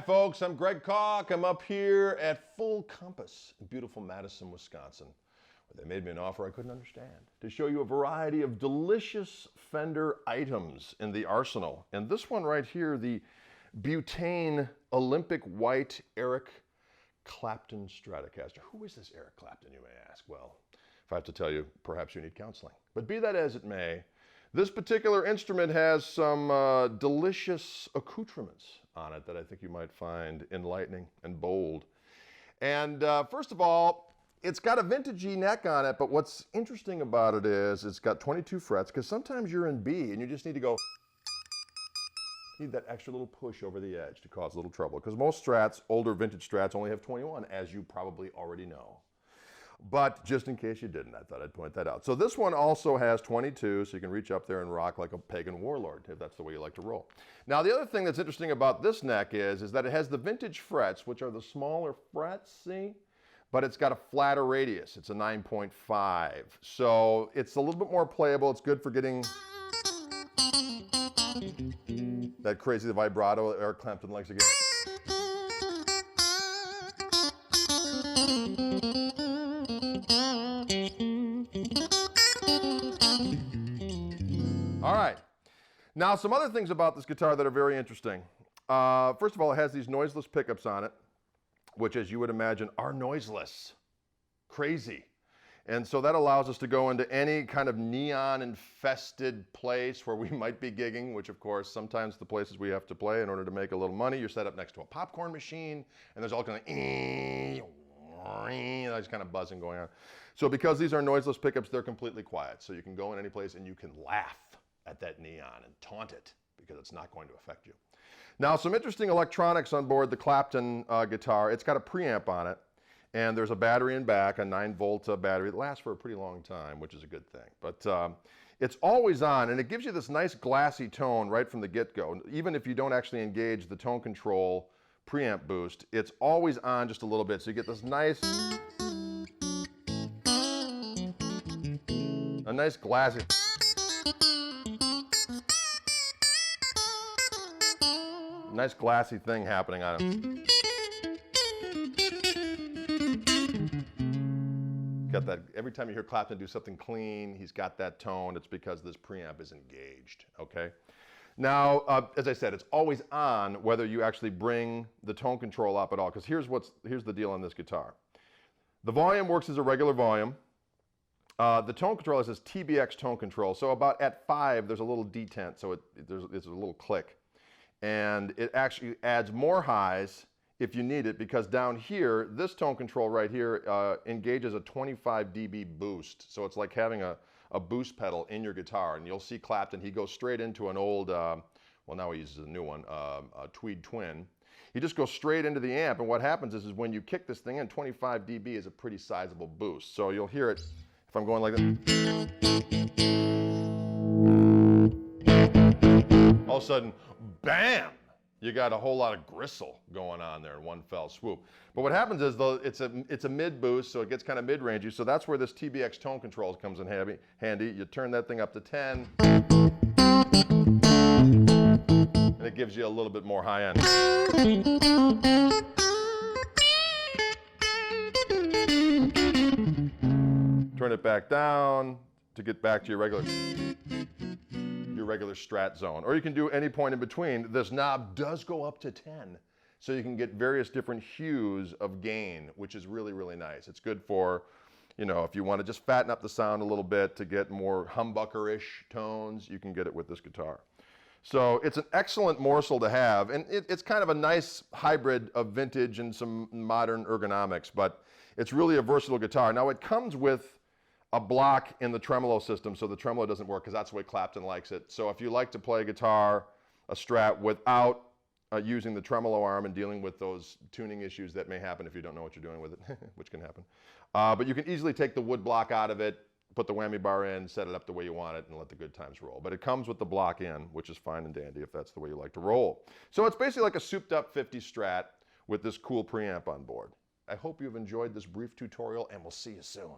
Hi folks, I'm Greg Koch. I'm up here at Full Compass in beautiful Madison, Wisconsin, where they made me an offer I couldn't understand to show you a variety of delicious Fender items in the arsenal. And this one right here, the butane Olympic white Eric Clapton Stratocaster. Who is this Eric Clapton, you may ask? Well, if I have to tell you, perhaps you need counseling. But be that as it may, this particular instrument has some delicious accoutrements on it that I think you might find enlightening and bold. And first of all, it's got a vintagey neck on it, but what's interesting about it is it's got 22 frets, because sometimes you're in B and you just need to go, need that extra little push over the edge to cause a little trouble, because most Strats, older vintage Strats, only have 21, as you probably already know. But just in case you didn't, I thought I'd point that out. So this one also has 22, so you can reach up there and rock like a pagan warlord, if that's the way you like to roll. Now, the other thing that's interesting about this neck is that it has the vintage frets, which are the smaller frets, see? But it's got a flatter radius. It's a 9.5. So it's a little bit more playable. It's good for getting that crazy vibrato Eric Clapton likes to get. All right, now some other things about this guitar that are very interesting. First of all, it has these noiseless pickups on it, which, as you would imagine, are noiseless. Crazy. And so that allows us to go into any kind of neon-infested place where we might be gigging, which, of course, sometimes the places we have to play in order to make a little money, you're set up next to a popcorn machine, and there's all kind of that's kind of buzzing going on. So because these are noiseless pickups, they're completely quiet. So you can go in any place and you can laugh at that neon and taunt it because it's not going to affect you. Now, some interesting electronics on board the Clapton guitar. It's got a preamp on it, and there's a battery in back, a 9-volt battery that lasts for a pretty long time, which is a good thing. But it's always on, and it gives you this nice glassy tone right from the get-go. Even if you don't actually engage the tone control preamp boost, it's always on just a little bit, so you get this nice glassy. Nice glassy thing happening on it. Got that, every time you hear Clapton do something clean, he's got that tone, it's because this preamp is engaged, okay? Now, as I said, it's always on whether you actually bring the tone control up at all, because here's the deal on this guitar. The volume works as a regular volume. The tone control is this TBX tone control, so about at 5, there's a little detent, so it's a little click. And it actually adds more highs if you need it, because down here, this tone control right here engages a 25 dB boost. So it's like having a boost pedal in your guitar. And you'll see Clapton, he goes straight into an old, well, now he uses a new one, a Tweed Twin. He just goes straight into the amp, and what happens is when you kick this thing in, 25 dB is a pretty sizable boost. So you'll hear it if I'm going like that. All of a sudden, bam! You got a whole lot of gristle going on there in one fell swoop. But what happens is, though, it's a mid boost, so it gets kind of mid-rangey. So that's where this TBX tone control comes in handy. You turn that thing up to 10, and it gives you a little bit more high end. Turn it back down to get back to your regular Strat zone, or you can do any point in between. This knob does go up to 10, so you can get various different hues of gain, which is really, really nice. It's good for, you know, if you want to just fatten up the sound a little bit to get more humbucker-ish tones, you can get it with this guitar. So it's an excellent morsel to have, and it's kind of a nice hybrid of vintage and some modern ergonomics, but it's really a versatile guitar. Now, it comes with a block in the tremolo system, so the tremolo doesn't work, because that's the way Clapton likes it. So if you like to play guitar, a Strat, without using the tremolo arm and dealing with those tuning issues that may happen if you don't know what you're doing with it, which can happen. But you can easily take the wood block out of it, put the whammy bar in, set it up the way you want it, and let the good times roll. But it comes with the block in, which is fine and dandy if that's the way you like to roll. So it's basically like a souped up 50 Strat with this cool preamp on board. I hope you've enjoyed this brief tutorial, and we'll see you soon.